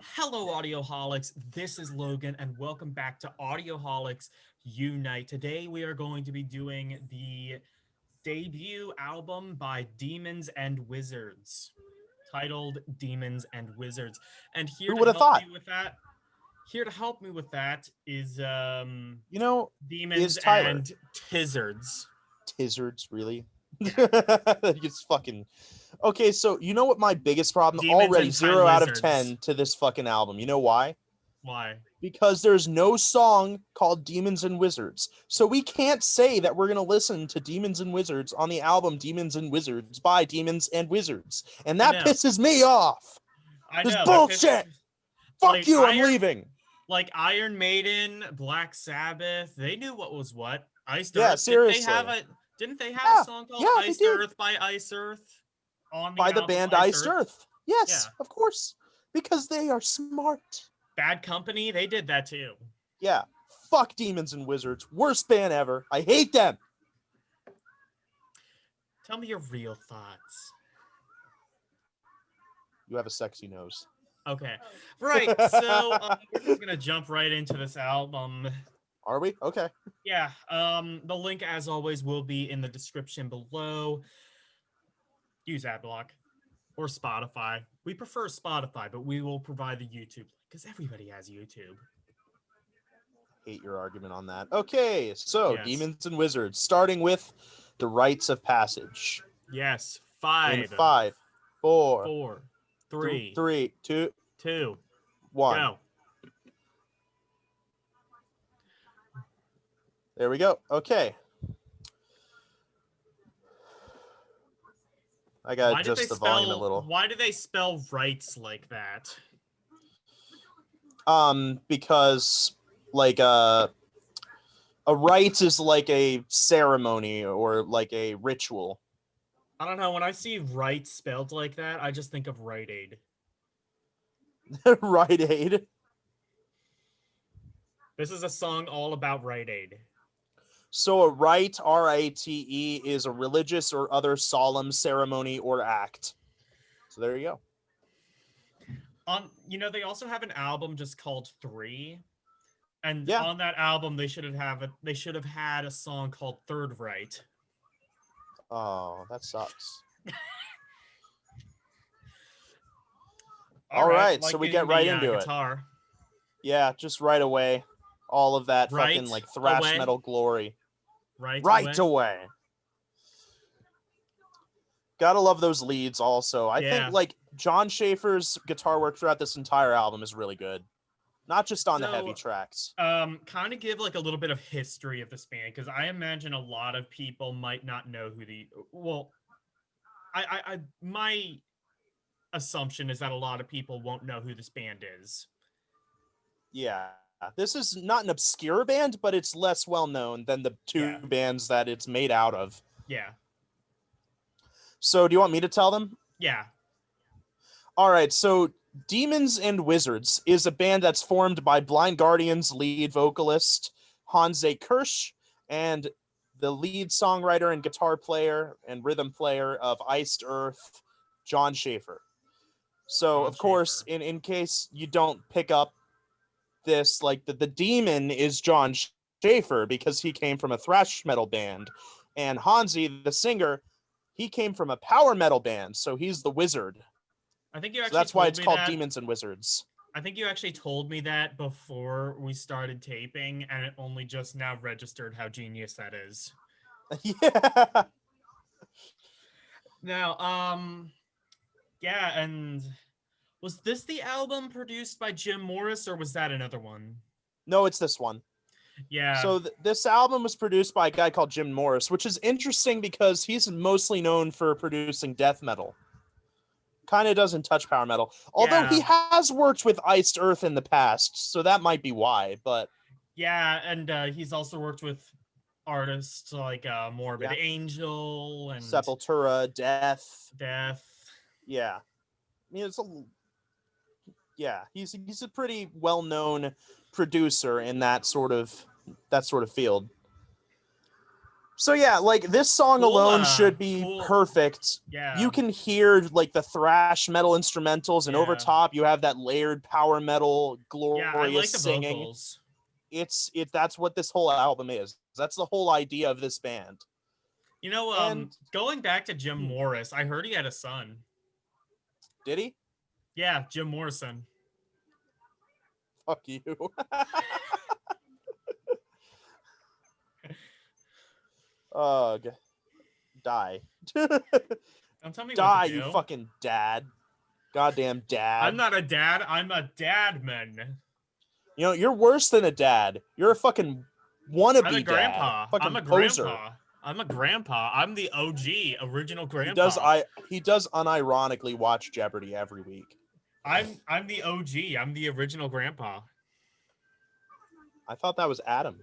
Hello, Audioholics. This is Logan, and welcome back to Audioholics Unite. Today, we are going to be doing the debut album by Demons and Wizards, titled Demons and Wizards. And Who would have thought? here to help me with that is You know, Demons is Tyler and Tizzards. Tizzards really? Yeah, It's fucking okay. So you know what my biggest problem Demons already and 0 out of Lizards. 10 to this fucking album. You know why? Why? Because there's no song called Demons and Wizards. So we can't say that we're gonna listen to Demons and Wizards on the album Demons and Wizards by Demons and Wizards, and I that know. pisses me off. I This know. That pisses bullshit. Fuck like you. I'm Iron leaving. like Iron Maiden, Black Sabbath, they knew what was what. Iced Yeah, Earth, seriously. didn't they have a Yeah, song called yeah, they Iced did. Earth by Ice Earth on the By the album band Iced Iced Earth? Earth. Yeah. Yes, of course. Because they are smart. Bad Company, they did that too. Yeah. Fuck Demons and Wizards. Worst band ever. I hate them. Tell me your real thoughts. You have a sexy nose. Okay. Right. So we're just gonna jump right into this album. Are we? Okay. Yeah. The link, as always, will be in the description below. Use AdBlock or Spotify. We prefer Spotify, but we will provide the YouTube link because everybody has YouTube. Hate your argument on that. Okay, so Yes. Demons and Wizards, starting with the rites of passage. Yes. In Five, 5, 4, four, three, 3, 2, two, 1. go. There we go. Okay. I gotta adjust the volume a little. Why do they spell rights like that? Because like a rite is like a ceremony or like a ritual. I don't know. When I see rights spelled like that, I just think of Rite Aid. Rite Aid. This is a song all about Rite Aid. So a rite, R-I-T-E, is a religious or other solemn ceremony or act. So there you go. They also have an album just called Three, and Yeah. on that album they should have had a song called Third Right. Oh, that sucks. All All right, like so we get right into it. guitar. Yeah, just right away. All of that Right fucking like thrash away. metal glory. Right away. Gotta love those leads also. I think like John Schaefer's guitar work throughout this entire album is really good. Not just on the heavy tracks. Kind of give like a little bit of history of this band, because I imagine a lot of people might not know who my assumption is that a lot of people won't know who this band is. Yeah. This is not an obscure band, but it's less well known than the two bands that it's made out of. Yeah. So do you want me to tell them? Yeah. All right, so Demons and Wizards is a band that's formed by Blind Guardian's lead vocalist, Hanze Kirsch, and the lead songwriter and guitar player and rhythm player of Iced Earth, John Schaefer. So, of course, in case you don't pick up this, like the demon is John Schaefer because he came from a thrash metal band. And Hanze, the singer, he came from a power metal band, so he's the wizard. I think you actually that's why it's called that. Demons and Wizards. I think you actually told me that before we started taping, and it only just now registered how genius that is. Yeah. Now, yeah, and was this the album produced by Jim Morris, or was that another one? No, it's this one. Yeah. So this album was produced by a guy called Jim Morris, which is interesting because he's mostly known for producing death metal. Kind of doesn't touch power metal. Although he has worked with Iced Earth in the past, so that might be why, but... Yeah, and he's also worked with artists like Morbid Angel and... Sepultura, Death. Yeah. I mean, he's a pretty well-known producer in that sort of field. So yeah, like this song Cool, alone should be cool. perfect. Yeah. You can hear like the thrash metal instrumentals, and over Yeah. top you have that layered power metal Yeah, I like glorious the singing. vocals. That's what this whole album is. That's the whole idea of this band. You know, And going back to Jim Morris, I heard he had a son. did he? Yeah, Jim Morrison. Fuck you. Ugh. Die. Don't tell me Die, what to you do. fucking dad. Goddamn dad. I'm not a dad. I'm a dadman. You know, you're worse than a dad. You're a fucking wannabe I'm a grandpa. dad. Fucking I'm a poser. grandpa. I'm a grandpa. I'm the OG, original He grandpa. does unironically watch Jeopardy every week. I'm the OG. I'm the original grandpa. I thought that was Adam.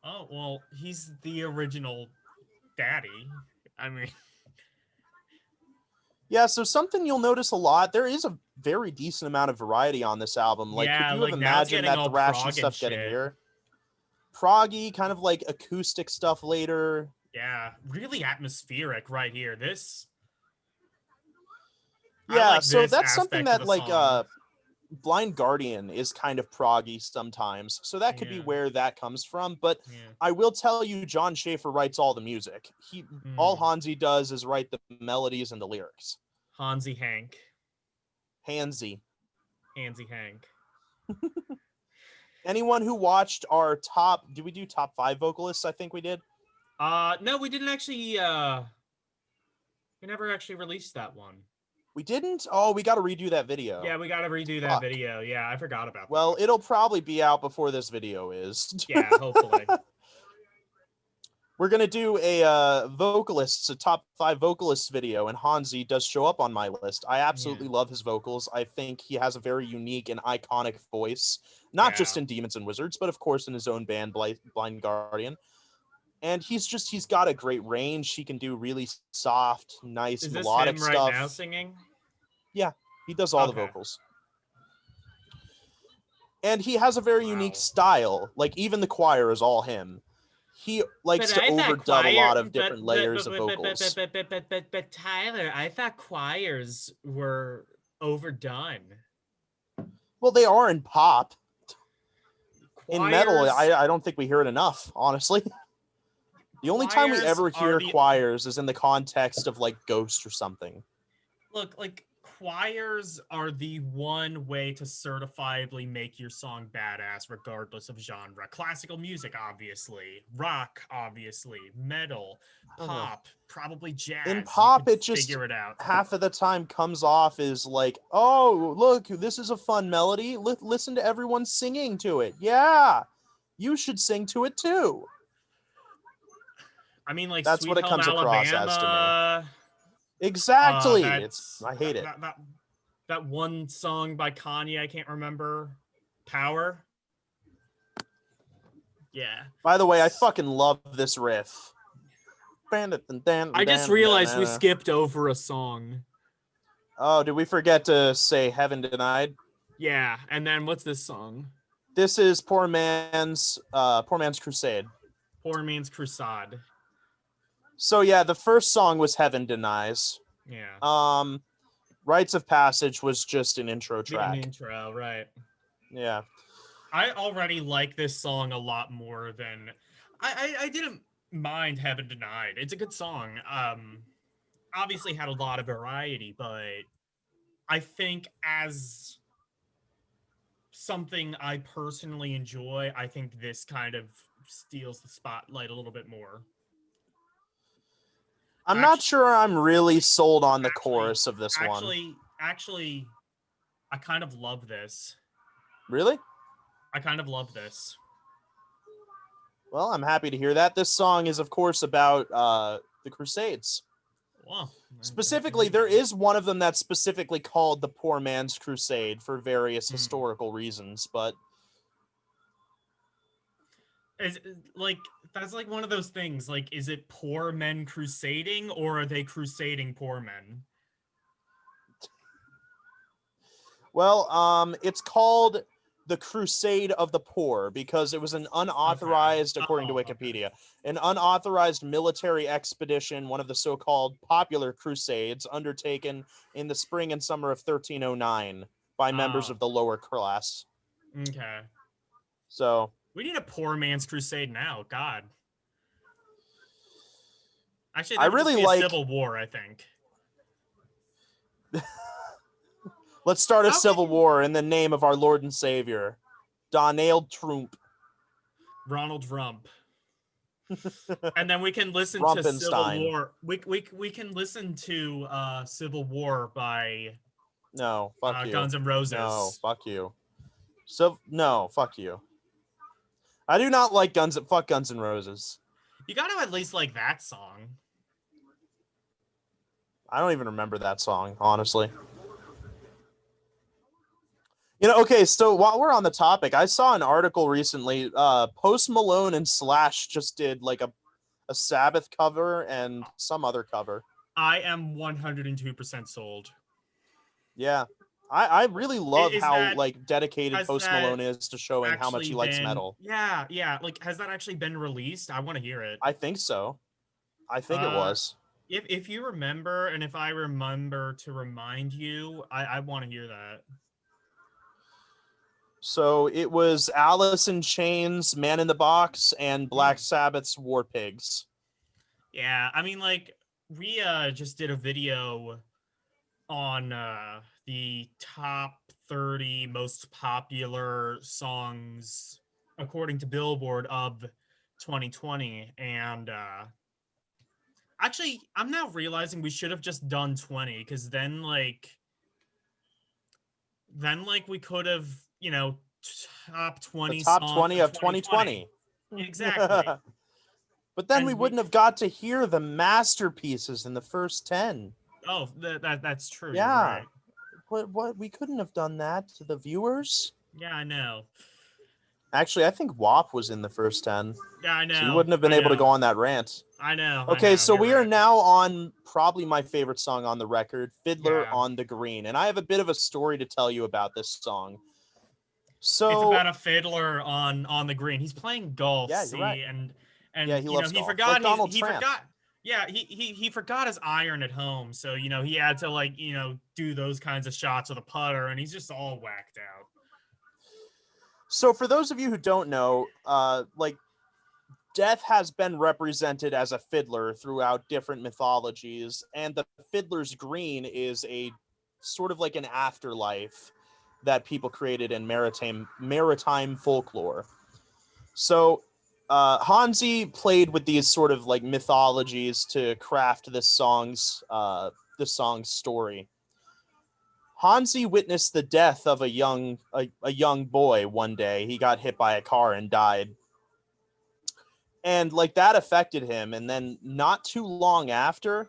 Oh, well, he's the original daddy. I mean, Yeah, so something you'll notice a lot, there is a very decent amount of variety on this album. Like, yeah, could you like have now it's imagined getting that all thrashy prog and stuff getting shit. here? Proggy, kind of like acoustic stuff later. Yeah, really atmospheric right here. This. Yeah, like so this that's something aspect of that the like song. Blind Guardian is kind of proggy sometimes. So that could be Yeah. where that comes from. But Yeah. I will tell you, John Schaefer writes all the music. All Hansi does is write the melodies and the lyrics. Hansi Hank. Hansi Hank. Anyone who watched our top, did we do top 5 vocalists? I think we did. No, we didn't actually. We never actually released that one. We didn't? Oh, we got to redo that video. Yeah, we got to redo that video. Yeah, I forgot about that. Well, it'll probably be out before this video is. Yeah, hopefully. We're going to do a top 5 vocalists video, and Hansi does show up on my list. I absolutely love his vocals. I think he has a very unique and iconic voice, not just in Demons and Wizards, but of course in his own band, Blind Guardian. And he's got a great range. He can do really soft, nice, melodic stuff. Is this him right now singing? Yeah, he does all the vocals. And he has a very unique style. Like, even the choir is all him. He likes to overdub a lot of different layers of vocals. But Tyler, I thought choirs were overdone. Well, they are in pop. In metal, I don't think we hear it enough, honestly. The only time we ever hear choirs is in the context of, like, Ghost or something. Look, like, choirs are the one way to certifiably make your song badass regardless of genre. Classical music, obviously. Rock, obviously. Metal. Pop. Probably jazz. In pop, it just figure it out. Half of the time comes off as like, oh, look, this is a fun melody. Listen to everyone singing to it. Yeah, you should sing to it too. I mean, like, that's Sweet what it Home comes Alabama, across as to me. Exactly. I hate it. That one song by Kanye, I can't remember. Power. Yeah. By the way, I fucking love this riff. I just realized we skipped over a song. Oh, did we forget to say Heaven Denied? Yeah, and then what's this song? This is Poor Man's Crusade. Poor Man's Crusade. So yeah, the first song was Heaven Denies. Yeah. Rites of Passage was just an intro track. An intro, right. Yeah. I already like this song a lot more than I didn't mind Heaven Denied. It's a good song. Obviously had a lot of variety, but I think as something I personally enjoy, I think this kind of steals the spotlight a little bit more. I'm not sure I'm really sold on the chorus of this one. Actually, I kind of love this. Really? I kind of love this. Well, I'm happy to hear that. This song is, of course, about the Crusades. Wow. Specifically, there is one of them that's specifically called the Poor Man's Crusade for various historical reasons, but... That's like one of those things. Like, is it poor men crusading, or are they crusading poor men? Well, it's called the Crusade of the Poor, because it was an unauthorized, Okay. according to Oh, okay. Wikipedia, an unauthorized military expedition, one of the so-called popular crusades undertaken in the spring and summer of 1309 by members Oh, of the lower class. okay. So We need a poor man's crusade now. God. Actually, I that would just really be a like, civil war, I think. let's start a How civil can war in the name of our Lord and Savior, Donald Trump. Ronald Rump? And then we can listen to Civil Rumpenstein. War. We can listen to Civil War by No, fuck you. Guns N' No, Roses. fuck you. So no, fuck you. I do not like fuck Guns N' Roses. You got to at least like that song. I don't even remember that song, honestly. Okay, so while we're on the topic, I saw an article recently. Post Malone and Slash just did like a Sabbath cover and some other cover. I am 102% sold. Yeah. I really love Is how that like dedicated has Post that Malone is to showing how much actually he likes been? metal. Yeah, yeah. Like, has that actually been released? I want to hear it. I think so. I think it Uh, was. if you remember, and if I remember to remind you, I want to hear that. So it was Alice in Chains, Man in the Box, and Black Hmm. Sabbath's War Pigs. Yeah, I mean, like we just did a video on the top 30 most popular songs according to Billboard of 2020, and actually, I'm now realizing we should have just done 20 because then we could have, top The 20 top songs 20 of of 2020. 2020. Exactly. But then we And we wouldn't have got to hear the masterpieces in the first 10. Oh, that's true. You're Yeah. right. What we couldn't have done that to the viewers? Yeah, I know. Actually, I think WAP was in the first 10. Yeah, I So you know. wouldn't have been I able to go know. on that rant. I know. I Okay, know. so You're we are right. now on probably my favorite song on the record, Fiddler Yeah. on the Green. And I have a bit of a story to tell you about this song. It's So, about a fiddler on the green. He's playing golf, yeah, you're right. see, and Yeah, he loves he golf. Like forgot Donald he Trump. forgot yeah, he forgot his iron at home. So, he had to like, do those kinds of shots with a putter, and he's just all whacked out. So for those of you who don't know, like death has been represented as a fiddler throughout different mythologies, and the fiddler's green is a sort of like an afterlife that people created in maritime folklore. So Hansi played with these sort of like mythologies to craft this song's story. Hansi witnessed the death of a young boy one day. He got hit by a car and died. And like that affected him. And then not too long after,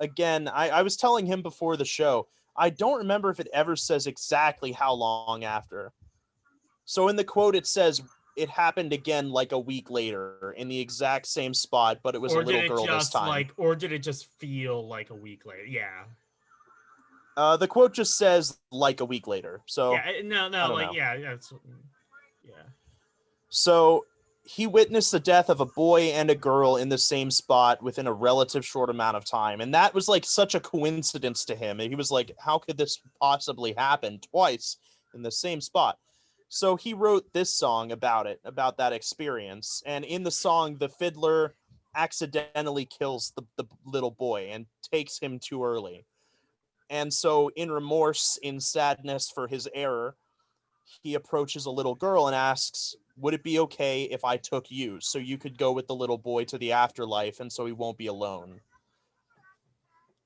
again, I was telling him before the show, I don't remember if it ever says exactly how long after. So in the quote, it says it happened again like a week later in the exact same spot, but it was a little girl this time. Or did it just feel like a week later? Yeah. The quote just says like a week later. So Yeah, no, I no, don't like know. yeah, that's yeah. So he witnessed the death of a boy and a girl in the same spot within a relative short amount of time. And that was like such a coincidence to him. And he was like, how could this possibly happen twice in the same spot? So he wrote this song about it, about that experience. And in the song, the fiddler accidentally kills the little boy and takes him too early. And so, in remorse, in sadness for his error, he approaches a little girl and asks, would it be okay if I took you so you could go with the little boy to the afterlife and so he won't be alone?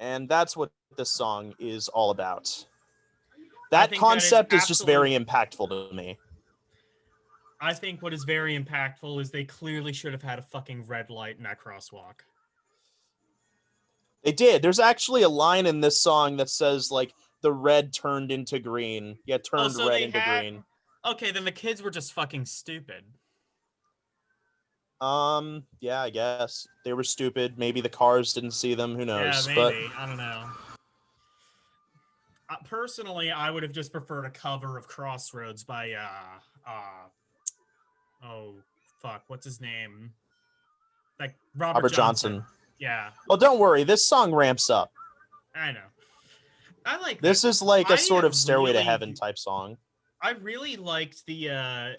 And that's what this song is all about. I That think that is concept is just very absolutely impactful to me. I think what is very impactful is they clearly should have had a fucking red light in that crosswalk. They did. There's actually a line in this song that says, like, the red turned into green. Yeah, Oh, turned so red they into had green. Okay, then the kids were just fucking stupid. Yeah, I guess. They were stupid. Maybe the cars didn't see them. Who Yeah, knows? But maybe. I don't know. Personally, I would have just preferred a cover of Crossroads by oh fuck, what's his name? Like Robert Robert Johnson. Johnson. Yeah, Well, don't worry. This song ramps up. I know. I like This that. is like a sort of Stairway to really- Heaven type song. I really liked the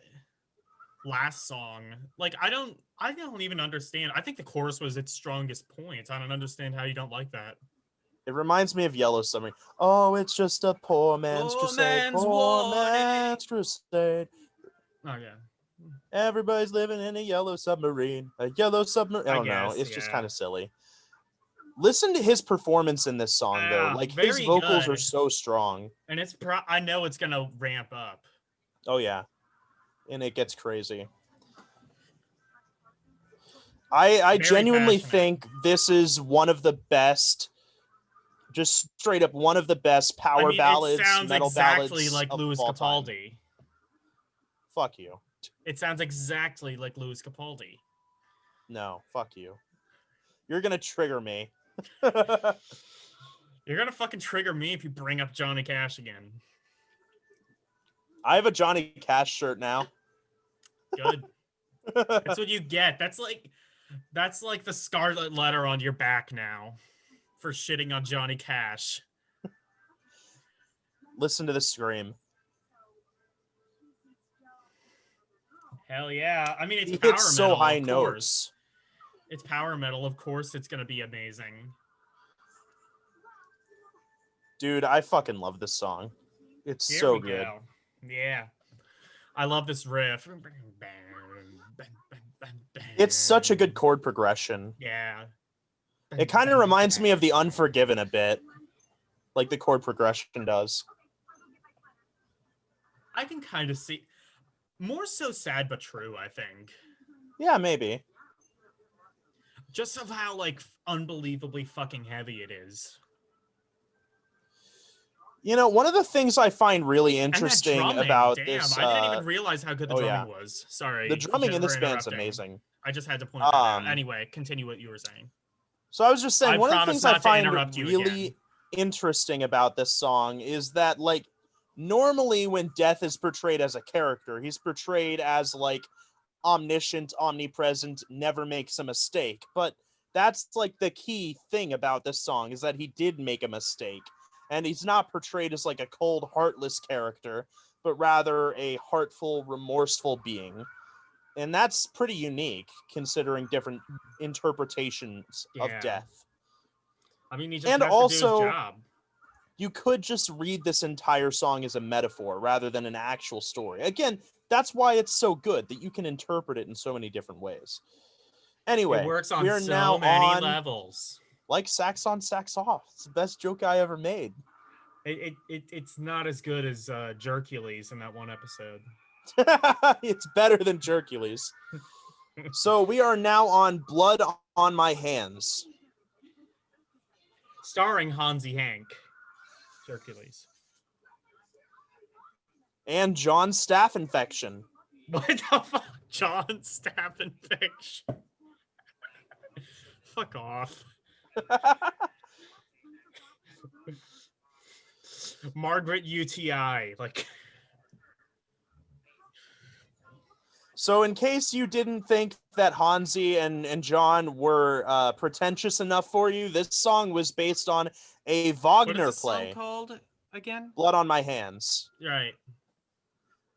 last song. Like I don't even understand. I think the chorus was its strongest point. I don't understand how you don't like that. It reminds me of Yellow Submarine. Oh, it's just a poor man's crusade. Poor man's crusade. Oh yeah. Everybody's living in a yellow submarine. A yellow submarine. I don't know. It's just kind of silly. Listen to his performance in this song, though. Like, his vocals are so strong. And it's I know it's going to ramp up. Oh, yeah. And it gets crazy. I genuinely think this is one of the best, just straight up one of the best power ballads, metal ballads. It sounds exactly like Louis Capaldi. Fuck you. It sounds exactly like Louis Capaldi. No, fuck you. You're going to trigger me. You're going to fucking trigger me if you bring up Johnny Cash again. I have a Johnny Cash shirt now. Good. That's what you get. That's like the scarlet letter on your back now for shitting on Johnny Cash. Listen to the scream. Hell yeah. I mean, it's he power hits metal, so high of notes. Course. It's power metal. Of course, it's going to be amazing. Dude, I fucking love this song. It's so good. Go. Yeah. I love this riff. It's such a good chord progression. Yeah. It kind of reminds me of The Unforgiven a bit. Like the chord progression does. I can kind of see. More so sad but true, I think. Yeah, maybe. Just of how, like, unbelievably fucking heavy it is. You know, one of the things I find really interesting about this... I didn't even realize how good the drumming was. Sorry. The drumming in this band's amazing. I just had to point that out. Anyway, continue what you were saying. So I was just saying, one of the things I find really interesting about this song is that, like, normally when Death is portrayed as a character, he's portrayed as, like, omniscient, omnipresent, never makes a mistake. But that's, like, the key thing about this song, is that he did make a mistake. And he's not portrayed as, like, a cold, heartless character, but rather a heartful, remorseful being. And that's pretty unique, considering different interpretations of death. I mean, he just has to do his job. You could just read this entire song as a metaphor rather than an actual story. Again, that's why it's so good, that you can interpret it in so many different ways. Anyway, it works on so many levels. Like sax on, sax off. It's the best joke I ever made. It's not as good as Jerkules in that one episode. It's better than Jerkules. So we are now on Blood on My Hands. Starring Hansi Hank. Jerkules. And John Staph Infection. What the fuck? John Staph Infection. Fuck off. Margaret UTI. Like. So in case you didn't think that Hansi and John were pretentious enough for you, this song was based on a Wagner play. What is this song called again? Blood on My Hands. Right.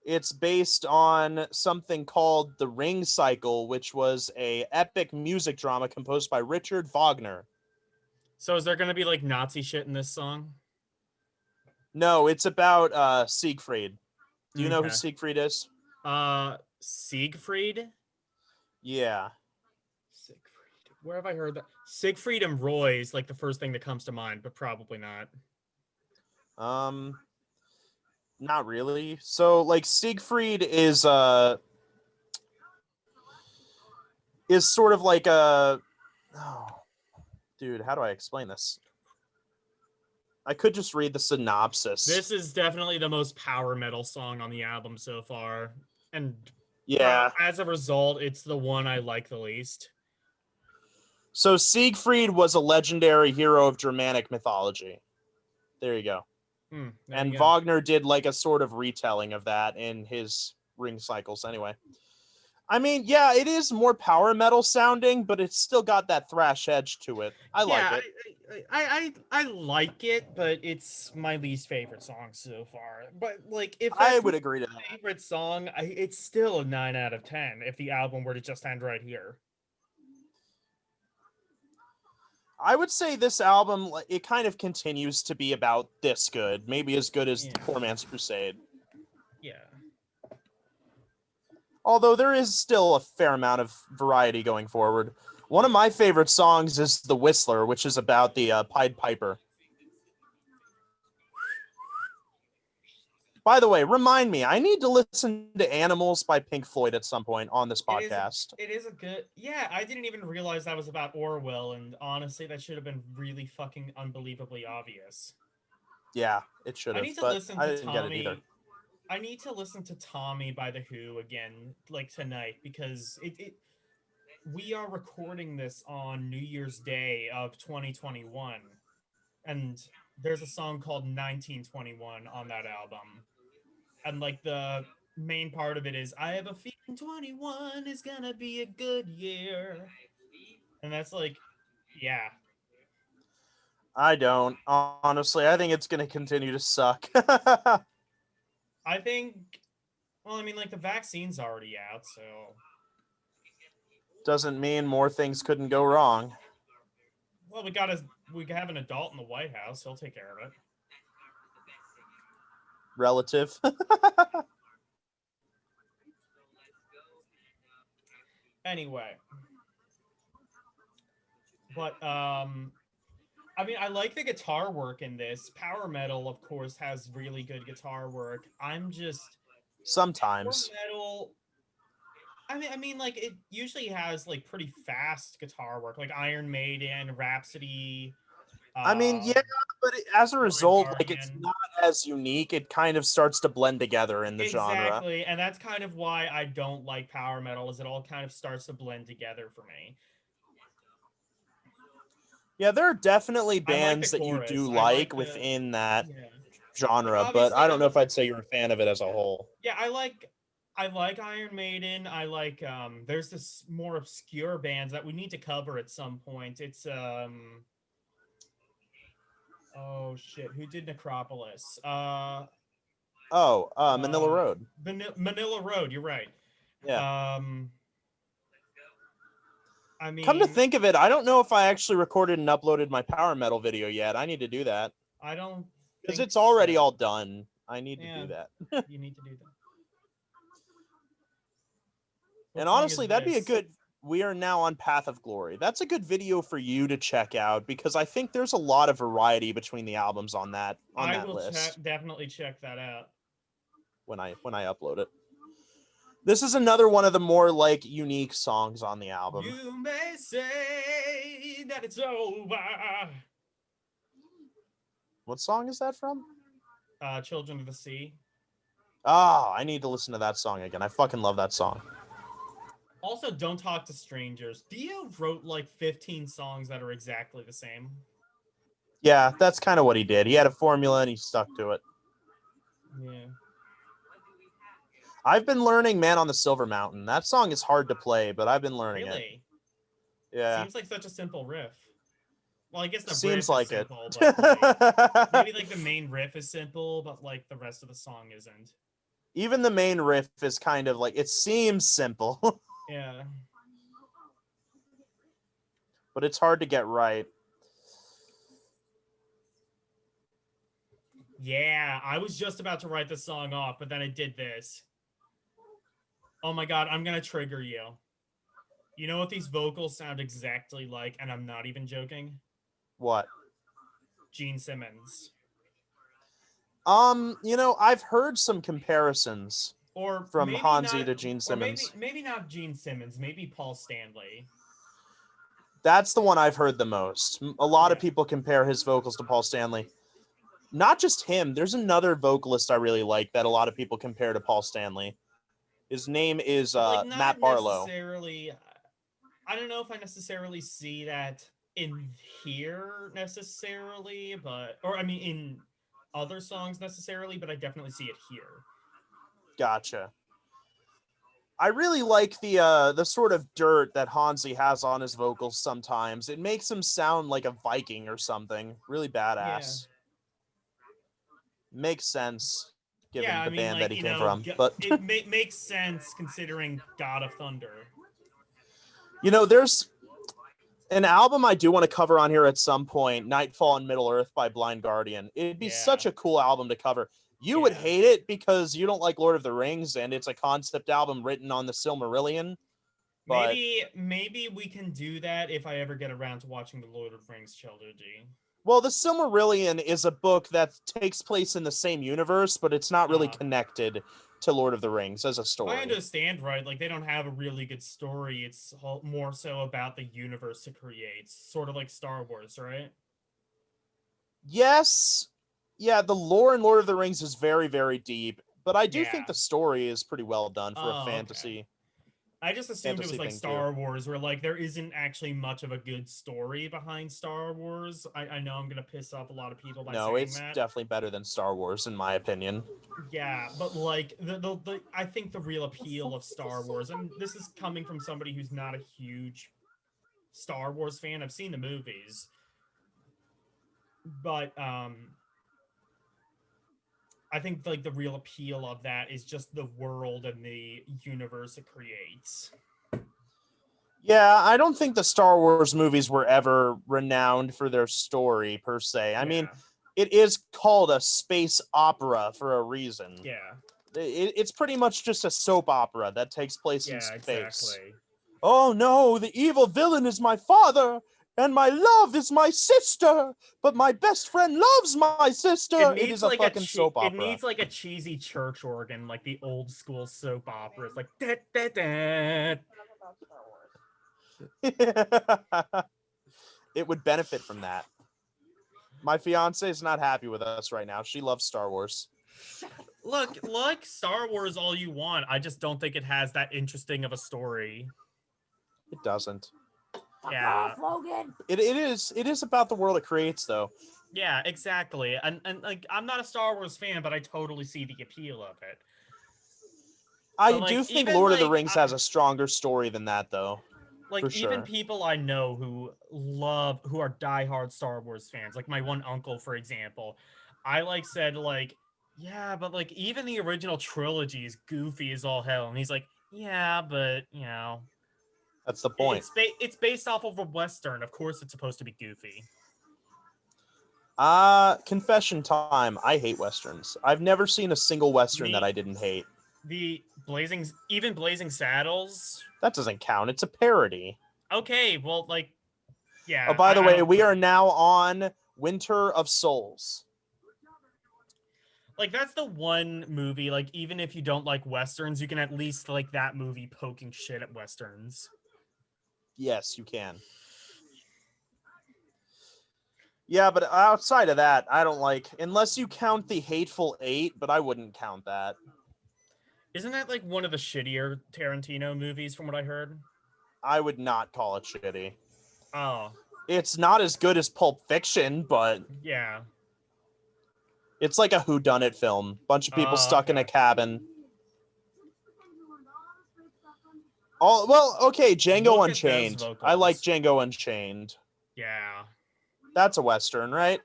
It's based on something called The Ring Cycle, which was a epic music drama composed by Richard Wagner. So is there going to be like Nazi shit in this song? No, it's about Siegfried. Do you know who Siegfried is? Siegfried? Yeah. Siegfried. Where have I heard that? Siegfried and Roy is like the first thing that comes to mind, but probably not. Not really. So like Siegfried is sort of like a dude, how do I explain this? I could just read the synopsis. This is definitely the most power metal song on the album so far. And yeah, as a result, it's the one I like the least. So Siegfried was a legendary hero of Germanic mythology. There you go. There you And go. Wagner did like a sort of retelling of that in his Ring Cycles anyway. I mean, yeah, it is more power metal sounding, but it's still got that thrash edge to it. I like Yeah, it. I like it, but it's my least favorite song so far. But like, if I that's my would agree to that. favorite song, it's still a 9 out of 10 if the album were to just end right here. I would say this album, it kind of continues to be about this good, maybe as good as Yeah, Poor Man's Crusade. yeah. Although there is still a fair amount of variety going forward. One of my favorite songs is The Whistler, which is about the Pied Piper. By the way, remind me, I need to listen to Animals by Pink Floyd at some point on this It is. podcast. It is a good. Yeah, I didn't even realize that was about Orwell, and honestly, that should have been really fucking unbelievably obvious. Yeah, it should I have, need to but listen I to didn't get it either. Tommy. I need to listen to Tommy by The Who again, like tonight, because we are recording this on New Year's Day of 2021, and there's a song called 1921 on that album. And like the main part of it is, I have a feeling 21 is gonna be a good year. And that's like, yeah. I don't. Honestly, I think it's going to continue to suck. I think, well, I mean, like the vaccine's already out, so Doesn't mean more things couldn't go wrong. well, we have an adult in the White House. He'll take care of it. Relative. Anyway, but I mean, I like the guitar work in this. Power metal, of course, has really good guitar work. I'm just power Sometimes. metal. I mean, like it usually has like pretty fast guitar work, like Iron Maiden, Rhapsody, I mean, uh, yeah, but as a Blind result, like it's Guardian. not as unique. It kind of starts to blend together in the genre. Exactly, and that's kind of why I don't like power metal, is it all kind of starts to blend together for me. Yeah, there are definitely I like the bands that you chorus. do I like like the within that yeah. Like genre, but obviously I I don't know love if I'd say you're a fan of it as a whole. yeah, I like Iron Maiden. I like there's this more obscure bands that we need to cover at some point. It's oh shit, who did Necropolis? Oh, Manila Road. Manila Road, you're right. Yeah. Um I Come to mean, think of it, I don't know if I actually recorded and uploaded my power metal video yet. I need to do that I don't because think it's already so. all done. I need to Yeah, do that. you need to do that. What And song is honestly, that'd be a this? good. We are now on Path of Glory. That's a good video for you to check out because I think there's a lot of variety between the albums on I that will list definitely check that out. when I upload it. This is another one of the more like unique songs on the album. You may say that it's over. What song is that from? Children of the Sea. Ah, I need to listen to that song again. I fucking love that song. Also, Don't Talk to Strangers. Dio wrote like 15 songs that are exactly the same. Yeah, that's kind of what he did. He had a formula and he stuck to it. Yeah. I've been learning Man on the Silver Mountain. That song is hard to play, but I've been learning it. Really? Yeah. Seems like such a simple riff. Well, I guess the Seems riff is like it. simple, but like maybe like the main riff is simple, but like the rest of the song isn't. Even the main riff is kind of like it seems simple, Yeah. but it's hard to get right. Yeah, I was just about to write the song off, but then I did this. Oh my god, I'm gonna trigger you. You know what these vocals sound exactly like, and I'm not even joking? What? Gene Simmons. I've heard some comparisons Or from maybe Hansi not, to Gene or maybe Simmons. maybe not Gene Simmons, maybe Paul Stanley. That's the one I've heard the most. A lot of Yeah. people compare his vocals to Paul Stanley. Not just him. There's another vocalist I really like that a lot of people compare to Paul Stanley. His name is But like Matt not Barlow. necessarily I don't know if I necessarily see that in here necessarily, but or I mean in other songs necessarily, but I definitely see it here. Gotcha. I really like the sort of dirt that Hansi has on his vocals sometimes. It makes him sound like a Viking or something. Really Yeah. badass. Makes sense given Yeah, I the mean, band like, that he came from. But it makes sense considering God of Thunder. there's an album I do want to cover on here at some point, Nightfall in Middle Earth by Blind Guardian. It'd be Yeah. such a cool album to cover. You would Yeah. hate it because you don't like Lord of the Rings and it's a concept album written on the Silmarillion. But Maybe we can do that if I ever get around to watching the Lord of the Rings trilogy. well, the Silmarillion is a book that takes place in the same universe, but it's not really Uh, connected to Lord of the Rings as a if I story. understand right, like they don't have a really good story. It's more so about the universe to create, sort of like Star Wars, right? Yes, yeah, the lore in Lord of the Rings is very, very deep, but I do think Yeah. the story is pretty well done for a Oh, okay. I just assumed it was fantasy like thing too. Star Wars, where like there isn't actually much of a good story behind Star Wars. I know I'm gonna piss off a lot of people by No, saying it's that. definitely better than Star Wars in my opinion. Yeah, but like the I think the real appeal of Star Wars, and this is coming from somebody who's not a huge Star Wars fan. I've seen the movies, but I think like the real appeal of that is just the world and the universe it creates. Yeah, I don't think the Star Wars movies were ever renowned for their story per se. I mean, Yeah, it is called a space opera for a reason. yeah, It's pretty much just a soap opera that takes place in yeah, space. exactly. Oh no, the evil villain is my father, and my love is my sister, but my best friend loves my sister. It is a fucking soap It opera. needs like a cheesy church organ, like the old school soap operas, like da, da, da. It would benefit from that. My fiance is not happy with us right now. She loves Star Wars. Look, like Star Wars all you want. I just don't think it has that interesting of a story. It doesn't. Yeah. Logan. It is about the world it creates though. Yeah, exactly. And like I'm not a Star Wars fan, but I totally see the appeal of it. I But like do think even Lord of the like Rings has a stronger story than that though. like For even sure. people I know who are diehard Star Wars fans, like my one uncle, for example, I like said like, yeah, but like even the original trilogy is goofy as all hell, and he's like, yeah, but That's the point. it's based off of a western. Of course, it's supposed to be goofy. Confession time. I hate westerns. I've never seen a single western that Me, I didn't hate. even Blazing Saddles. That doesn't count. It's a parody. Okay, well, like, Oh, yeah, by the I way, don't we are now on Winter of Souls. like that's the one movie. Like, even if you don't like westerns, you can at least like that movie poking shit at westerns. Yes, you can. Yeah, but outside of that, I don't like, unless you count the Hateful Eight, but I wouldn't count that. Isn't that like one of the shittier Tarantino movies, from what I heard? I would not call it shitty. Oh, It's not as good as Pulp Fiction, but yeah. it's like a whodunit film. Bunch of people stuck in a Okay. cabin. Okay, Django Look at those Unchained. I like vocals. Django Unchained. Yeah. That's a western, right?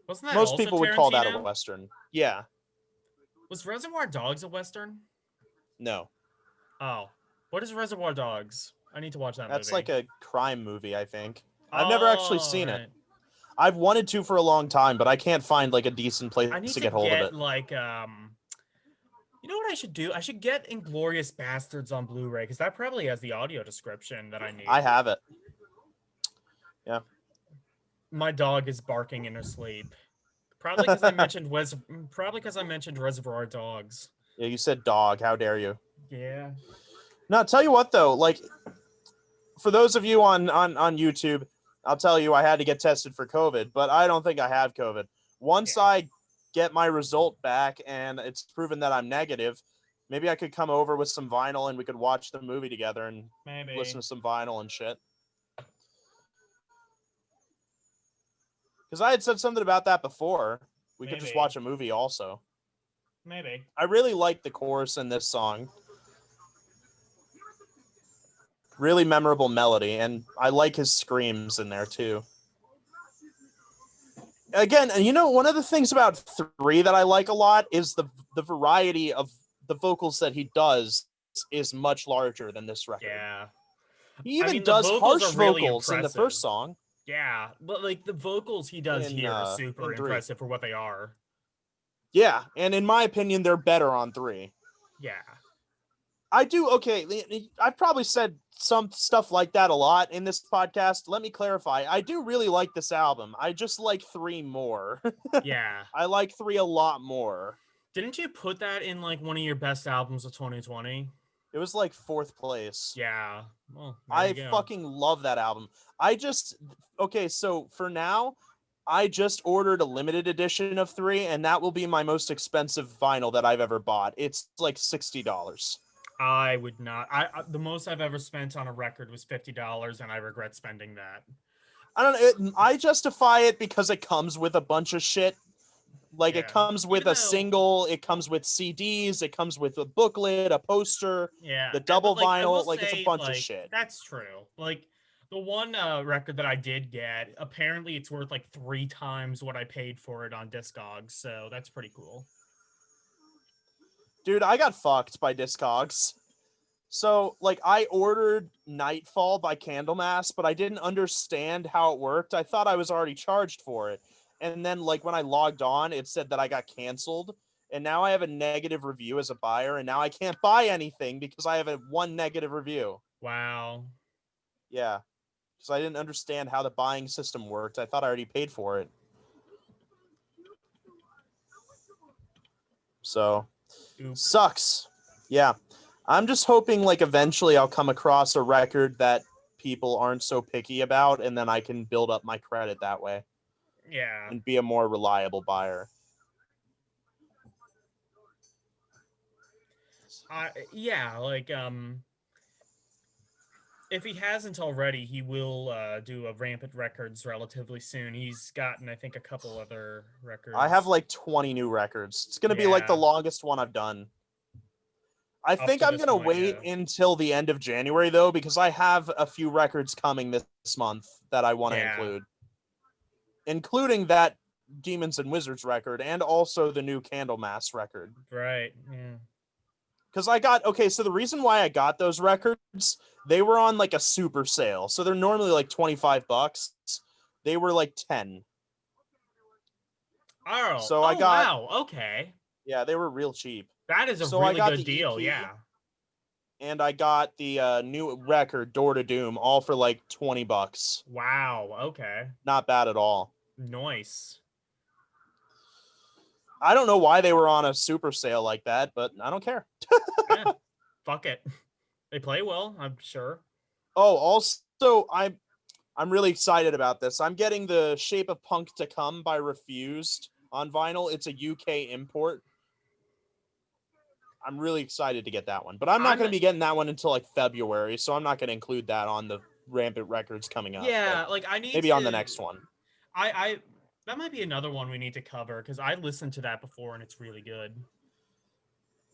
Wasn't that Most also people would call that a Tarantino? western. Yeah. Was Reservoir Dogs a western? No. Oh, what is Reservoir Dogs? I need to watch that That's movie. like a crime movie, I think. I've never actually Oh, seen it. right. I've wanted to for a long time, but I can't find like a decent place I need to to get hold of get it. like you know what I should do? I should get Inglorious Bastards on Blu-ray because that probably has the audio description that I need. I have it. Yeah. My dog is barking in her sleep. Probably because I mentioned Reservoir Dogs. Yeah, you said dog. How dare you? Yeah. No, tell you what though, like for those of you on YouTube, I'll tell you I had to get tested for COVID, but I don't think I have COVID. Once Yeah. I get my result back and it's proven that I'm negative, maybe I could come over with some vinyl and we could watch the movie together and Maybe. listen to some vinyl and shit. Because I had said something about that before. We could just Maybe. watch a movie also. Maybe. I really like the chorus in this song. Really memorable melody, and I like his screams in there too. Again, you know, one of the things about 3 that I like a lot is the variety of the vocals that he does is much larger than this record. Yeah. He I even mean, the does vocals harsh are really vocals in the impressive. first song. Yeah, but like the vocals he does here are super in 3. impressive for what they are. Yeah, and in my opinion, they're better on 3. Yeah. I do, okay, I've probably said some stuff like that a lot in this podcast. Let me clarify. I do really like this album. I just like 3 more. Yeah. I like 3 a lot more. Didn't you put that in like one of your best albums of 2020? It was like 4th place. Yeah. Well, there I you go. fucking love that album. Okay, so for now, I just ordered a limited edition of 3, and that will be my most expensive vinyl that I've ever bought. It's like $60. I would not. The most I've ever spent on a record was $50, and I regret spending that. I don't know. I justify it because it comes with a bunch of shit. Like, it comes with a single, it comes with CDs, it comes with a booklet, a poster, the double vinyl. Like, it's a bunch of shit. That's true. Like, the one record that I did get, apparently it's worth like 3 times what I paid for it on Discogs, so that's pretty cool. Dude, I got fucked by Discogs. So, like, I ordered Nightfall by Candlemass, but I didn't understand how it worked. I thought I was already charged for it. And then, like, when I logged on, it said that I got canceled. And now I have a negative review as a buyer, and now I can't buy anything because I have a 1 negative review. Wow. Yeah. Because I didn't understand how the buying system worked. I thought I already paid for it. So, Oops. sucks. Yeah. I'm just hoping, like, eventually I'll come across a record that people aren't so picky about, and then I can build up my credit that way. Yeah. And be a more reliable buyer. Yeah, like, if he hasn't already, he will do a Rampant Records relatively soon. He's gotten, I think, a couple other records. I have like 20 new records. It's going to be like the longest one I've done. I think I'm going to wait until the end of January, though, because I have a few records coming this month that I want to include. Including that Demons and Wizards record and also the new Candlemass record. Right, yeah. Because so the reason why I got those records, they were on like a super sale. So they're normally like $25. They were like 10. Oh, so I got, wow, okay. Yeah, they were real cheap. That is a really good deal, yeah. And I got the new record, Door to Doom, all for like $20. Wow, okay. Not bad at all. Nice. I don't know why they were on a super sale like that, but I don't care. Yeah, fuck it. They play well, I'm sure. Oh, also, I'm really excited about this. I'm getting the Shape of Punk to Come by Refused on vinyl. It's a UK import. I'm really excited to get that one. But I'm not going to be getting that one until like February, so I'm not going to include that on the Rampant Records coming up. Yeah, like I need maybe on the next one. That might be another one we need to cover because I listened to that before and it's really good.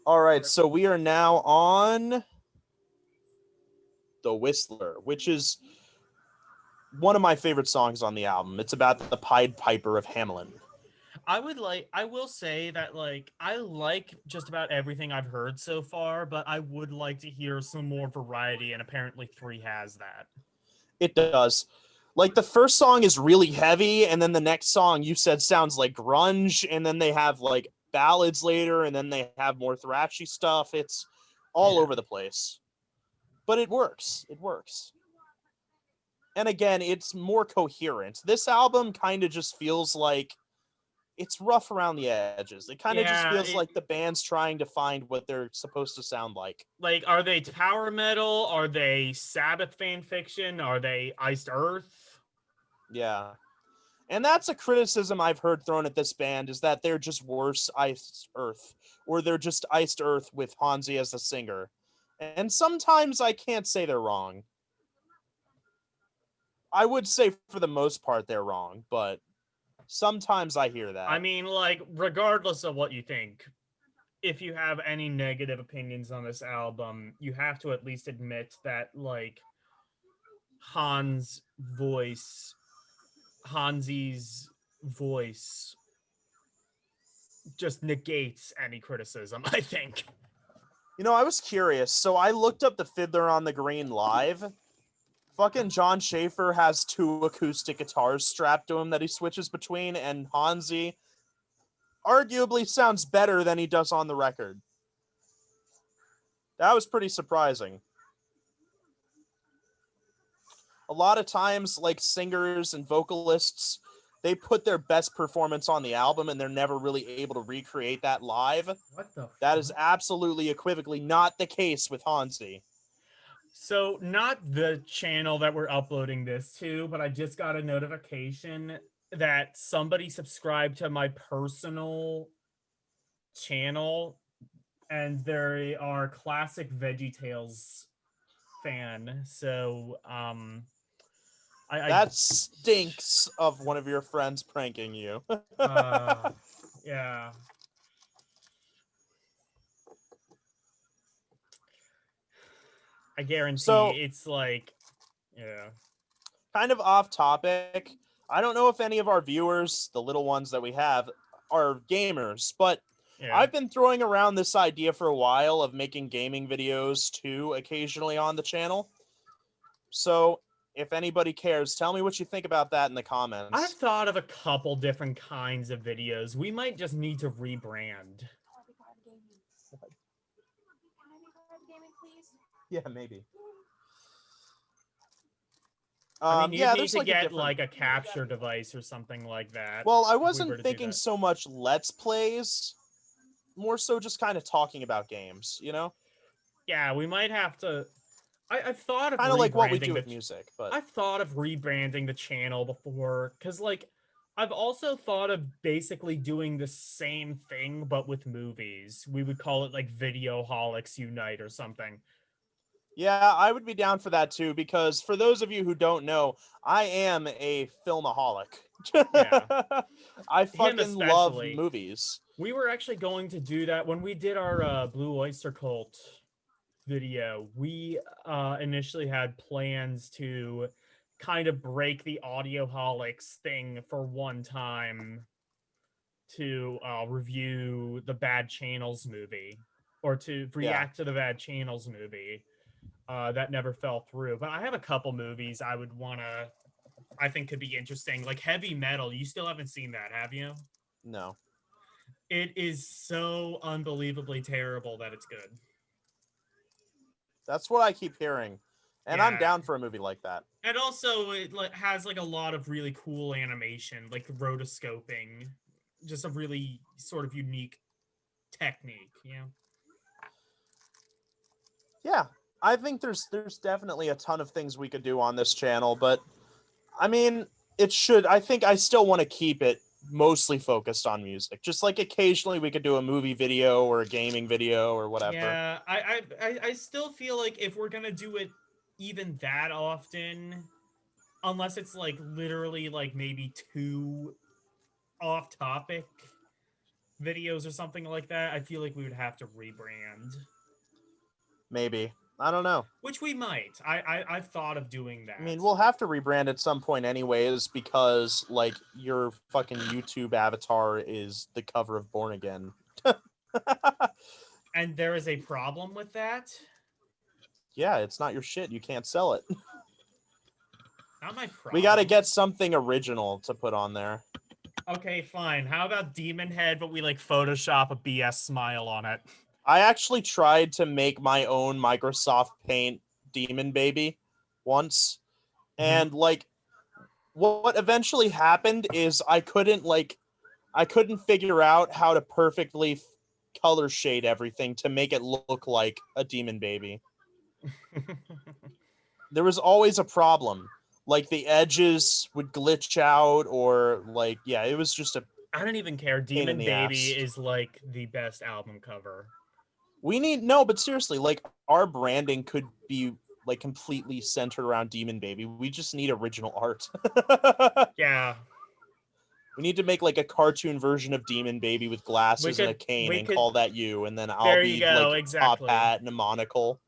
All right, so we are now on The Whistler, which is one of my favorite songs on the album. It's about the Pied Piper of Hamelin. I will say that, like, I like just about everything I've heard so far, but I would like to hear some more variety, and apparently 3 has that. It does. Like, the first song is really heavy, and then the next song you said sounds like grunge, and then they have, like, ballads later, and then they have more thrashy stuff. It's all over the place. But it works. It works. And again, it's more coherent. This album kind of just feels like it's rough around the edges. It kind of just feels like the band's trying to find what they're supposed to sound like. Like, are they power metal? Are they Sabbath fan fiction? Are they Iced Earth? Yeah. And that's a criticism I've heard thrown at this band, is that they're just worse Iced Earth. Or they're just Iced Earth with Hansi as the singer. And sometimes I can't say they're wrong. I would say for the most part they're wrong, but Sometimes I hear that. I mean, like, regardless of what you think, if you have any negative opinions on this album, you have to at least admit that, like, Hansi's voice just negates any criticism, I think. You know, I was curious, so I looked up the Fiddler on the Green live. Fucking John Schaefer has 2 acoustic guitars strapped to him that he switches between, and Hansi arguably sounds better than he does on the record. That was pretty surprising. A lot of times, like, singers and vocalists, they put their best performance on the album and they're never really able to recreate that live. What the That is absolutely equivocally not the case with Hansi. So, not the channel that we're uploading this to, but I just got a notification that somebody subscribed to my personal channel, and they are classic VeggieTales fan. So, that stinks of one of your friends pranking you. Yeah. I guarantee it's like, yeah. Kind of off topic. I don't know if any of our viewers, the little ones that we have, are gamers, but Yeah. I've been throwing around this idea for a while of making gaming videos too, occasionally on the channel. So if anybody cares, tell me what you think about that in the comments. I've thought of a couple different kinds of videos. We might just need to rebrand. Yeah, maybe. I mean, you yeah, need to like get like a capture device or something like that. Well, I wasn't thinking so much Let's Plays, more so just kind of talking about games, you know? Yeah, we might have to. I've thought of kind of like what we do with music, but I've thought of rebranding the channel before, because like I've also thought of basically doing the same thing but with movies. We would call it like Videoholics Unite or something. Yeah, I would be down for that too, because for those of you who don't know, I am a filmaholic. Yeah. I fucking love movies. We were actually going to do that when we did our Blue Oyster Cult video. We initially had plans to kind of break the Audioholics thing for one time to review the Bad Channels movie, or to react to the Bad Channels movie. That never fell through. But I have a couple movies I think could be interesting. Like Heavy Metal. You still haven't seen that, have you? No. It is so unbelievably terrible that it's good. That's what I keep hearing. And I'm down for a movie like that. And also, it has like a lot of really cool animation, like rotoscoping. Just a really sort of unique technique, you know? Yeah, I think there's definitely a ton of things we could do on this channel, but I mean, I think I still want to keep it mostly focused on music. Just like occasionally we could do a movie video or a gaming video or whatever. Yeah, I still feel like if we're gonna do it even that often, unless it's like literally like maybe 2 off-topic videos or something like that, I feel like we would have to rebrand. Maybe. I don't know. Which we might. I've thought of doing that. I mean, we'll have to rebrand at some point anyways, because like your fucking YouTube avatar is the cover of Born Again. And there is a problem with that? Yeah, it's not your shit. You can't sell it. Not my problem. We got to get something original to put on there. Okay, fine. How about Demon Head, but we like Photoshop a BS smile on it? I actually tried to make my own Microsoft Paint Demon Baby once. And like what eventually happened is I couldn't figure out how to perfectly color shade everything to make it look like a demon baby. There was always a problem. Like the edges would glitch out, or like, yeah, it was just I don't even care. Demon Baby is like the best album cover. But seriously, like our branding could be like completely centered around Demon Baby. We just need original art. Yeah. We need to make like a cartoon version of Demon Baby with glasses and a cane and call that you, and then I'll There you be go, like exactly. top hat and a monocle.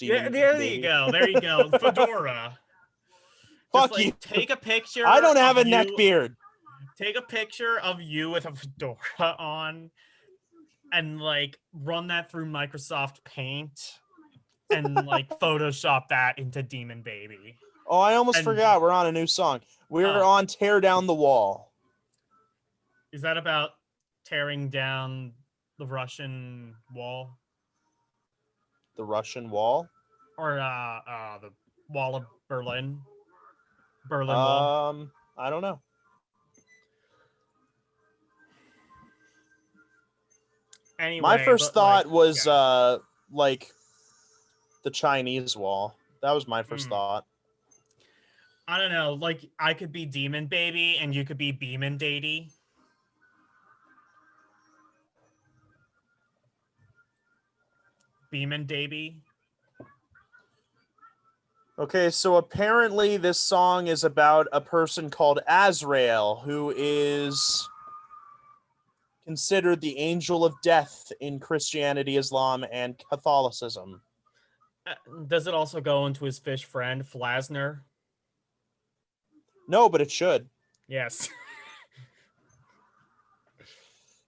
Yeah, Demon there Baby. you go. There you go. Fedora. Fuck Just like you. take a picture. I don't have of a neck you, beard. Take a picture of you with a fedora on, and like run that through Microsoft Paint, and like Photoshop that into Demon Baby. Oh, I almost forgot. We're on a new song. We're on Tear Down the Wall. Is that about tearing down the Russian wall? The Russian wall? Or the wall of Berlin? Berlin Wall? I don't know. Anyway, my first thought was like the Chinese wall. That was my first thought. I don't know. Like, I could be Demon Baby and you could be Beeman Daddy. Beeman Davy. Okay, so apparently this song is about a person called Azrael, who is considered the angel of death in Christianity, Islam, and Catholicism. Does it also go into his fish friend, Flasner? No, but it should. Yes.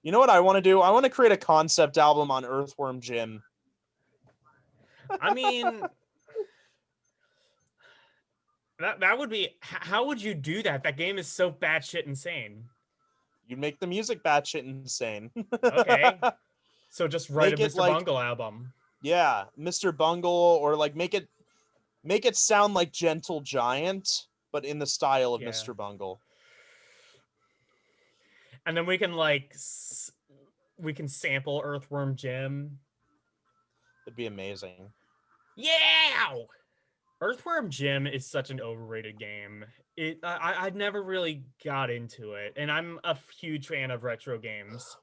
You know what I want to do? I want to create a concept album on Earthworm Jim. I mean, that would be... How would you do that? That game is so batshit insane. You'd make the music batshit insane. Okay. So just write make a Mr. Bungle album. Yeah, Mr. Bungle, or like make it sound like Gentle Giant, but in the style of Mr. Bungle. And then we can like we can sample Earthworm Jim. It'd be amazing. Yeah! Earthworm Jim is such an overrated game. I never really got into it, and I'm a huge fan of retro games.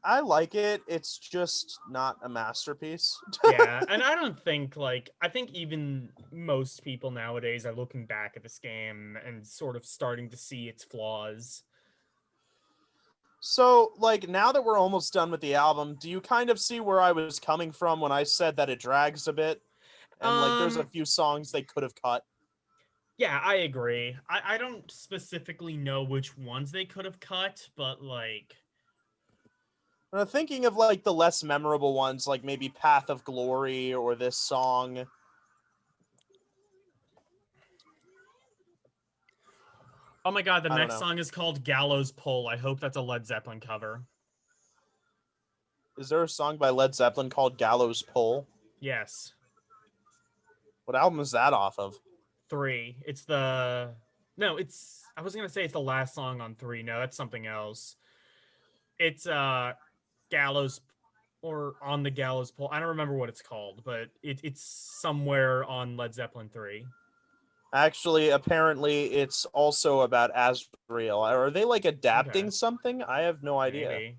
I like it. It's just not a masterpiece. Yeah, and I don't think I think even most people nowadays are looking back at this game and sort of starting to see its flaws. So, like, now that we're almost done with the album, do you kind of see where I was coming from when I said that it drags a bit? And, like, there's a few songs they could have cut. Yeah, I agree. I don't specifically know which ones they could have cut, but, like... I'm thinking of, like, the less memorable ones, like maybe Path of Glory or this song. Oh my god, the next song is called Gallows Pole. I hope that's a Led Zeppelin cover. Is there a song by Led Zeppelin called Gallows Pole? Yes. What album is that off of? 3. It's the... No, it's... I was going to say it's the last song on 3. No, that's something else. It's Gallows... Or On the Gallows Pole. I don't remember what it's called, but it's somewhere on Led Zeppelin 3. Actually, apparently, it's also about Azrael. Are they, like, adapting something? I have no idea. Maybe.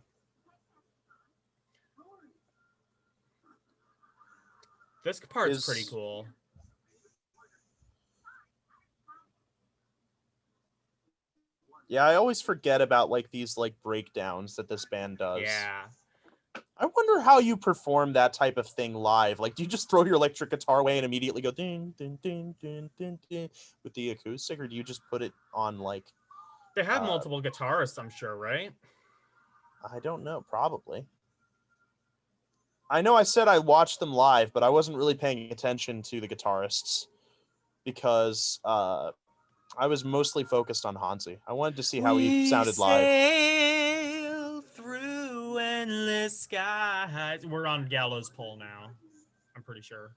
This part's pretty cool. Yeah, I always forget about, like, these, like, breakdowns that this band does. Yeah. I wonder how you perform that type of thing live. Like, do you just throw your electric guitar away and immediately go ding, ding, ding, ding, ding, ding with the acoustic, or do you just put it on, like... They have multiple guitarists, I'm sure, right? I don't know, probably. I know I said I watched them live, but I wasn't really paying attention to the guitarists because I was mostly focused on Hansi. I wanted to see how he sounded live. Sail through endless skies. We're on Gallows Pole now. I'm pretty sure.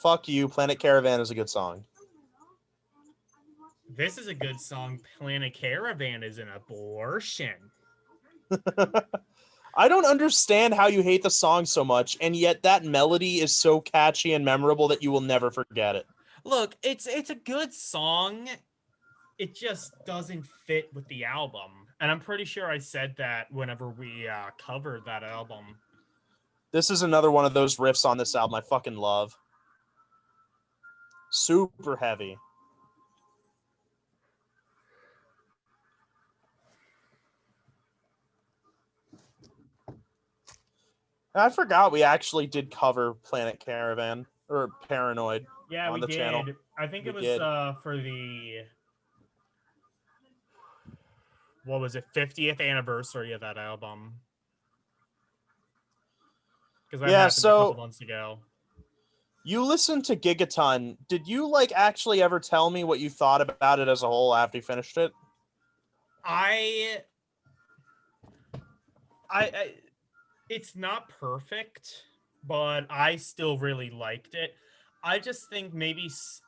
Fuck you. Planet Caravan is a good song. This is a good song. Planet Caravan is an abortion. I don't understand how you hate the song so much, and yet that melody is so catchy and memorable that you will never forget it. Look, it's a good song. It just doesn't fit with the album. And I'm pretty sure I said that whenever we covered that album. This is another one of those riffs on this album I fucking love. Super heavy. I forgot we actually did cover Planet Caravan or Paranoid Yeah, on we the channel. did. I think We it was did. for the what was it, 50th anniversary of that album. Because that Yeah, happened a couple so months ago. you listened to Gigaton. Did you actually ever tell me what you thought about it as a whole after you finished it? I, I it's not perfect, but I still really liked it. I just think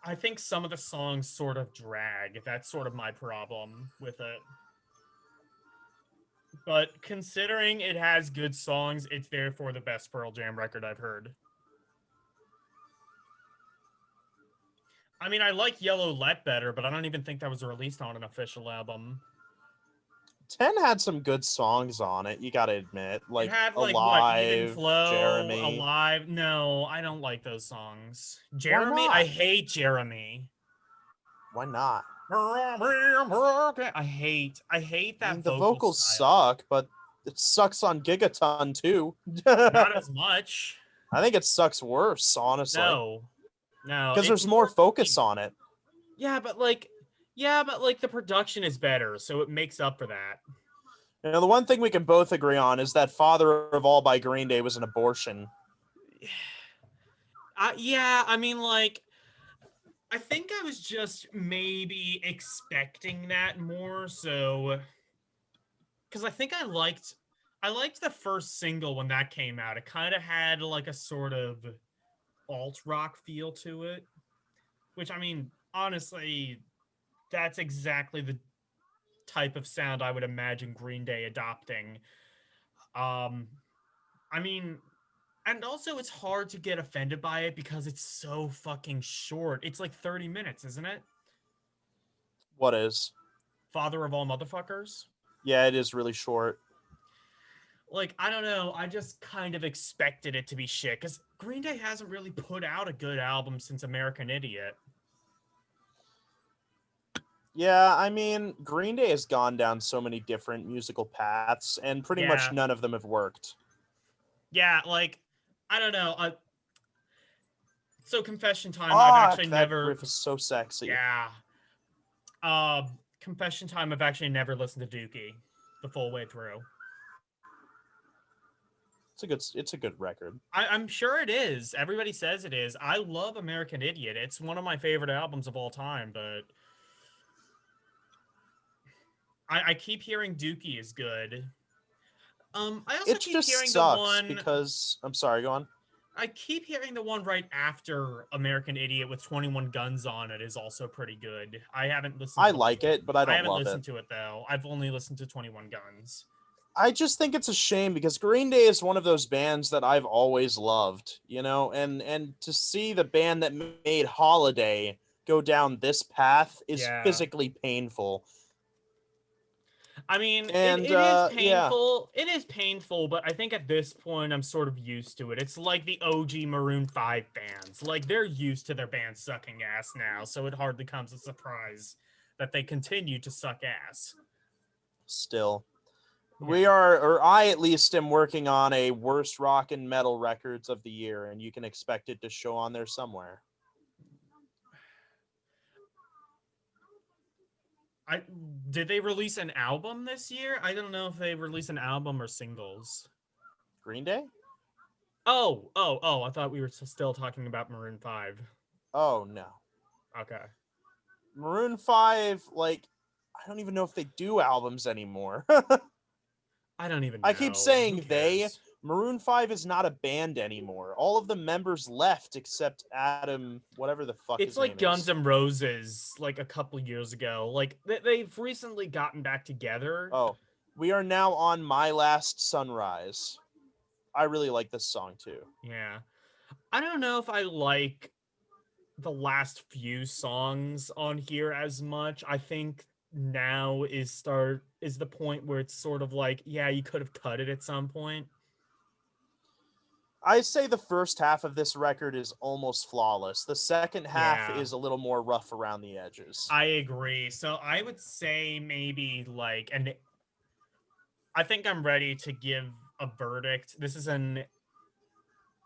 I think some of the songs sort of drag. That's sort of my problem with it. But considering it has good songs, it's therefore the best Pearl Jam record I've heard. I mean, I like Yellow Let better, but I don't even think that was released on an official album. 10 had some good songs on it, you gotta admit. It Like had like what, Even Alive, Flow, Jeremy. Alive. No, I don't like those songs. Why Jeremy, I not? hate Jeremy. Why not? I hate I that mean, the vocal vocals style. suck, but it sucks on Gigaton too. Not as much. I think it sucks worse, honestly, No. No, because it's there's more more focus like on it. yeah, but like the production is better, so it makes up for that. You know, the one thing we can both agree on is that Father of All by Green Day was an abortion. Yeah, I mean like I think I was just maybe expecting that more so because I liked the first single when that came out. It kind of had like a sort of alt rock feel to it, which I mean, honestly, that's exactly the type of sound I would imagine Green Day adopting. Um, I mean, and also it's hard to get offended by it because it's so fucking short. It's like 30 minutes, isn't it? What is? Father of all motherfuckers. Yeah, it is really short. Like, I don't know. I just kind of expected it to be shit because Green Day hasn't really put out a good album since American Idiot. Yeah, I mean, Green Day has gone down so many different musical paths, and pretty much Yeah. none of them have worked. Yeah, like, I don't know. So confession time, I've Fuck, actually that never. riff is so sexy. Yeah. Confession time, I've actually never listened to Dookie the full way through. It's a good record. I'm sure it is. Everybody says it is. I love American Idiot. It's one of my favorite albums of all time, but I keep hearing Dookie is good. I also It keep just hearing the sucks one. because I'm sorry, go on. I keep hearing the one right after American Idiot with 21 Guns on it is also pretty good. I haven't listened I to the like full. it, but I I don't haven't love it. listened to it though. I've only listened to 21 Guns. I just think it's a shame because Green Day is one of those bands that I've always loved, you know, and to see the band that made Holiday go down this path is Yeah. physically painful. I mean, And it is yeah, painful. It is painful, but I think at this point I'm sort of used to it. It's like the OG Maroon 5 fans. Like they're used to their band sucking ass now, so it hardly comes as a surprise that they continue to suck ass. still. We Yeah. are, or I at least am working on a worst rock and metal records of the year, and you can expect it to show on there somewhere. I did they release an album this year? I don't know if they released an album or singles. Green Day? Oh! I thought we were still talking about Maroon 5. Oh no. Okay. Maroon 5, like, I don't even know if they do albums anymore. I don't even I keep know. Who saying they. cares? Maroon 5 is not a band anymore. All of the members left except Adam, whatever the fuck It's his like name Guns is. N' Roses, like a couple years ago. Like they've recently gotten back together. Oh, we are now on My Last Sunrise. I really like this song too. Yeah. I don't know if I like the last few songs on here as much. I think now is the point where it's sort of like, yeah, you could have cut it at some point. I say the first half of this record is almost flawless. The second half Yeah, is a little more rough around the edges. I agree. So I would say maybe and I think I'm ready to give a verdict. This is an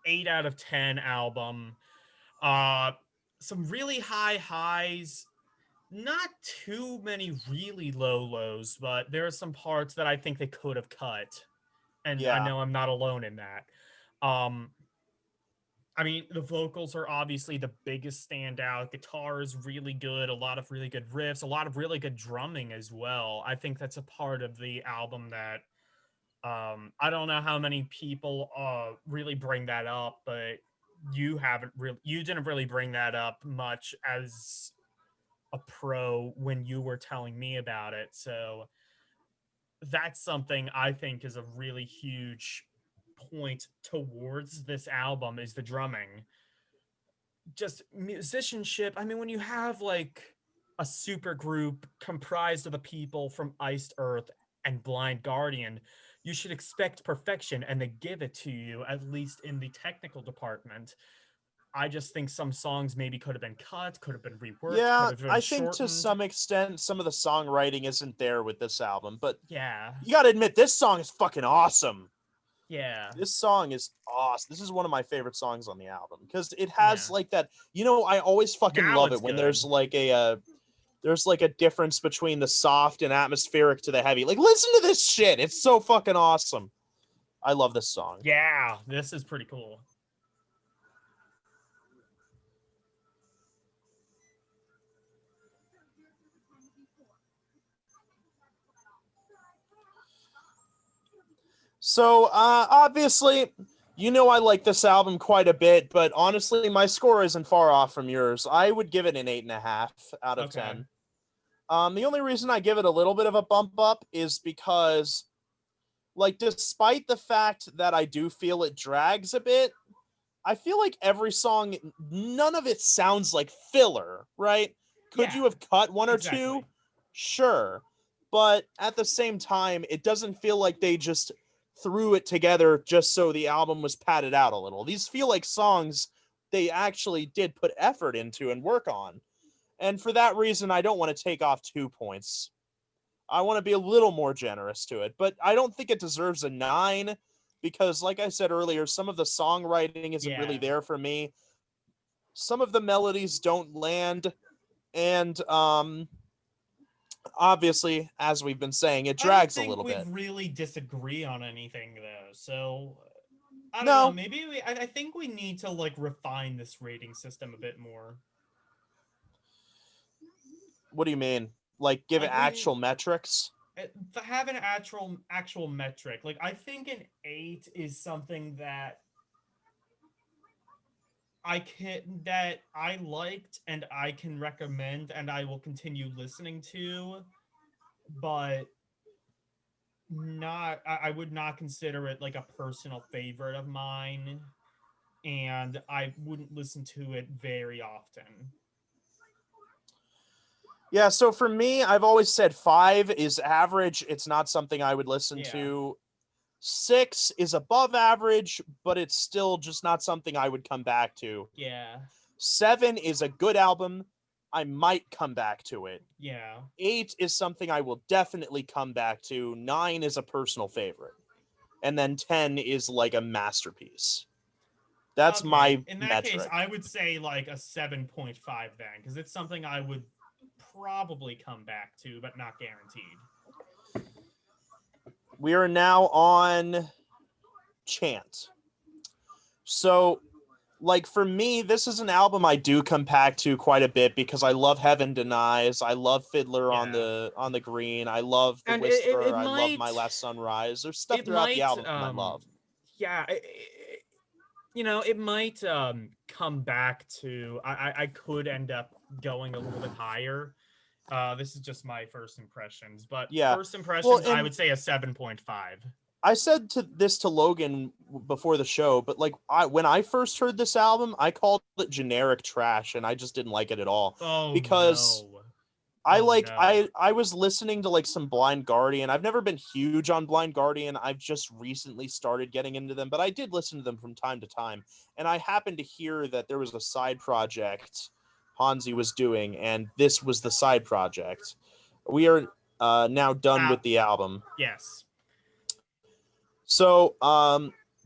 8 out of 10 album. Uh, some really high highs, not too many really low lows, but there are some parts that I think they could have cut. And I Yeah. know I'm not alone in that. Um, I mean, the vocals are obviously the biggest standout. Guitar is really good, a lot of really good riffs, a lot of really good drumming as well. I think that's a part of the album that I don't know how many people really bring that up, but you didn't really bring that up much as a pro when you were telling me about it. So that's something I think is a really huge point towards this album is the drumming. Just musicianship. I mean, when you have like a super group comprised of the people from Iced Earth and Blind Guardian, you should expect perfection and they give it to you, at least in the technical department. I just think some songs maybe could have been cut, could have been reworked, could Yeah, have been I think to shortened. some extent some of the songwriting isn't there with this album, but Yeah. you got to admit this song is fucking awesome. Yeah. This song is awesome. This is one of my favorite songs on the album because it Yeah. has like that. You know, I always fucking Now love it's it when good. there's like a difference between the soft and atmospheric to the heavy. Like, listen to this shit. It's so fucking awesome. I love this song. Yeah, this is pretty cool. So, obviously, you know I like this album quite a bit, but honestly, my score isn't far off from yours. I would give it an 8.5 out of Okay. 10. The only reason I give it a little bit of a bump up is because, like, despite the fact that I do feel it drags a bit, I feel like every song, none of it sounds like filler, right? Could you Yeah, have cut one or two? exactly. Sure. But at the same time, it doesn't feel like they just threw it together just so the album was padded out a little. These feel like songs they actually did put effort into and work on. And for that reason, I don't want to take off 2 points. I want to be a little more generous to it, but I don't think it deserves a 9 because, like I said earlier, some of the songwriting isn't really Yeah. there for me. Some of the melodies don't land, and obviously, as we've been saying, it I don't drags a think little we've bit. really disagree on anything though. So I don't know. No, Maybe I think we need to like refine this rating system a bit more. what do you mean? Like, give it Like actual metrics? have an actual metric. Like I think an 8 is something that I liked and I can recommend and I will continue listening to, but not I would not consider it like a personal favorite of mine, and I wouldn't listen to it very often. Yeah, so for me, I've always said 5 is average. It's not something I would listen Yeah. to. 6 is above average, but it's still just not something I would come back to. Yeah. 7 is a good album. I might come back to it. Yeah. 8 is something I will definitely come back to. 9 is a personal favorite. And then 10 is like a masterpiece. That's Okay. my In that case, metric. I would say like a 7.5 then, because it's something I would probably come back to, but not guaranteed. We are now on Chant. So, like for me, this is an album I do come back to quite a bit because I love Heaven Denies. I love Fiddler on Yeah. the Green. I love The And Whisper. I love My Last Sunrise. There's stuff it throughout the might album I love. yeah, you know, it might come back to I could end up going a little bit higher. This is just my first impressions, but Yeah. first Well, impressions I and would say a 7.5. I said this to Logan before the show, but like when I first heard this album, I called it generic trash, and I just didn't like it at all Oh because no. I Oh like no. I was listening to like some Blind Guardian. I've never been huge on Blind Guardian. I've just recently started getting into them, but I did listen to them from time to time. And I happened to hear that there was a side project Hansi was doing, and this was the side project. We are now done Ah, with the album. yes. So,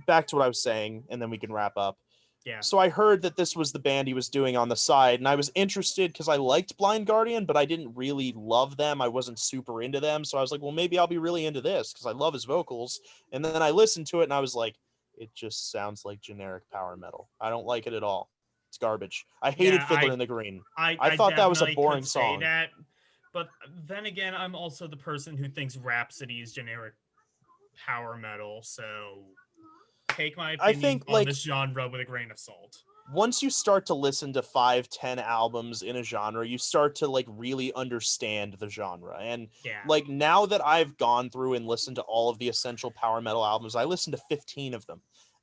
back to what I was saying, and then we can wrap up. Yeah. So I heard that this was the band he was doing on the side, and I was interested because I liked Blind Guardian, but I didn't really love them. I wasn't super into them, so I was like, well, maybe I'll be really into this because I love his vocals. And then I listened to it, and I was like, it just sounds like generic power metal. I don't like it at all. It's garbage. I hated Yeah, Fiddler in the Green. I I thought that was a definitely boring could say song. that, but then again, I'm also the person who thinks Rhapsody is generic power metal, so take my I opinions think, on like, this genre with a grain of salt. once you start to listen to 5-10 albums in a genre, you start to like really understand the genre. And Yeah. like now that I've gone through and listened to all of the essential power metal albums, I listened to 15 of them.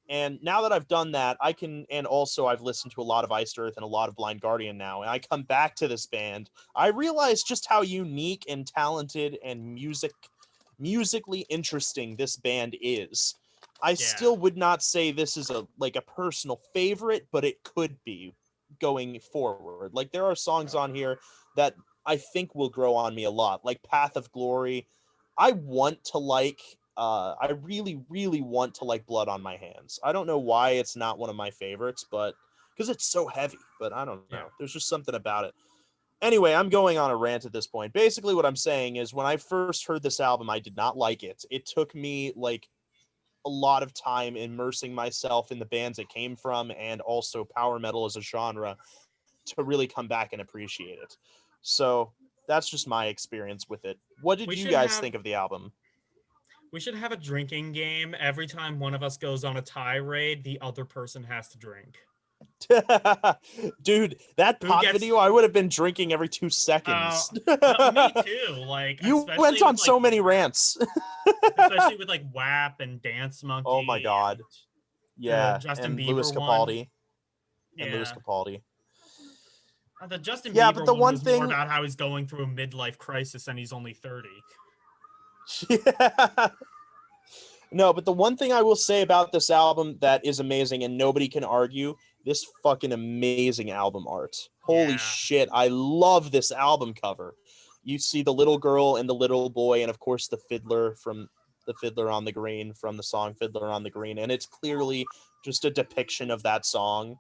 And now that I've done that, I can, and also I've listened to a lot of Iced Earth and a lot of Blind Guardian now, and I come back to this band, I realize just how unique and talented and musically interesting this band is. I still would not say this is a personal favorite, but it could be going forward. Like there are songs on here that I think will grow on me a lot, like Path of Glory. I really, really want to like Blood on My Hands. I don't know why it's not one of my favorites, but because it's so heavy, but I don't know. Yeah. There's just something about it. Anyway, I'm going on a rant at this point. Basically, what I'm saying is when I first heard this album, I did not like it. It took me like a lot of time immersing myself in the bands it came from and also power metal as a genre to really come back and appreciate it. So that's just my experience with it. What did you guys think of the album? We should have a drinking game. Every time one of us goes on a tirade, the other person has to drink. Dude, that pot video, I would have been drinking every 2 seconds. No, me too. Like you went on so many rants. Especially with like WAP and Dance Monkey. Oh my god. Yeah, Justin and Bieber Louis Capaldi. Yeah. And Louis Capaldi. The Justin Bieber but the one was thing more about how he's going through a midlife crisis and he's only 30. Yeah. No, but the one thing I will say about this album that is amazing and nobody can argue, this fucking amazing album art. Holy shit, I love this album cover. You see the little girl and the little boy and of course the fiddler from the Fiddler on the Green from the song Fiddler on the Green, and it's clearly just a depiction of that song.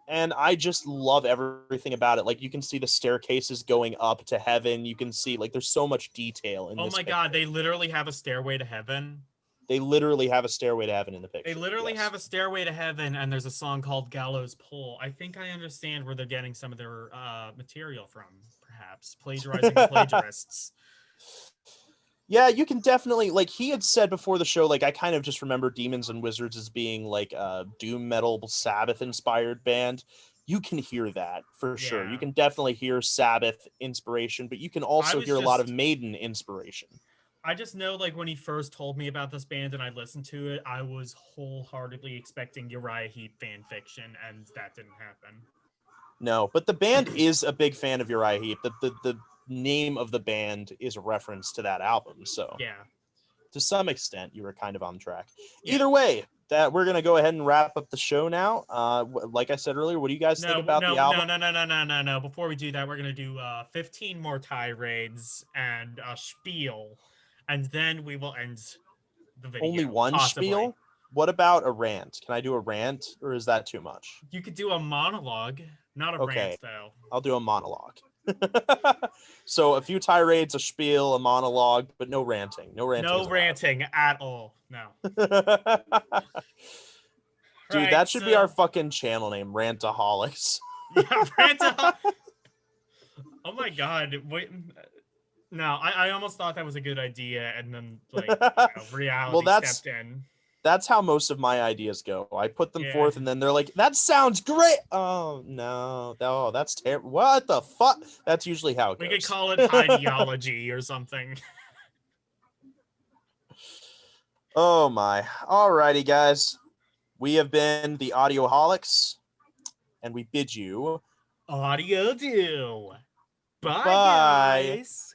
And I just love everything about it. Like you can see the staircases going up to heaven. You can see like there's so much detail in this. Oh my god, they literally have a stairway to heaven. They literally have a stairway to heaven in the picture. They literally have a stairway to heaven, and there's a song called Gallows Pole. I think I understand where they're getting some of their material from, perhaps. Plagiarizing the plagiarists. Yeah, you can definitely, like, he had said before the show, like, I kind of just remember Demons and Wizards as being, like, a doom metal Sabbath-inspired band. You can hear that, for sure. You can definitely hear Sabbath inspiration, but you can also hear a lot of Maiden inspiration. I just know, like, when he first told me about this band and I listened to it, I was wholeheartedly expecting Uriah Heep fan fiction, and that didn't happen. No, but the band is a big fan of Uriah Heep. The name of the band is a reference to that album, so yeah, to some extent you were kind of on track. Either way, that we're gonna go ahead and wrap up the show now. Like I said earlier, what do you guys think about the album? No. Before we do that, we're gonna do 15 more tirades and a spiel, and then we will end the video. Only one spiel? What about a rant? Can I do a rant, or is that too much? You could do a monologue, not a rant, though. I'll do a monologue. So a few tirades, a spiel, a monologue, but no ranting. No ranting at all. No. Dude, that should be our fucking channel name, Rantaholics. Yeah, Rantaholics. Oh my god. Wait. No, I almost thought that was a good idea, and then like reality stepped in. That's how most of my ideas go. I put them forth, and then they're like, "That sounds great." Oh no, that's terrible. What the fuck? That's usually how it goes. We could call it ideology or something. Oh my! Alrighty, guys, we have been the Audioholics, and we bid you audio do. Bye, guys.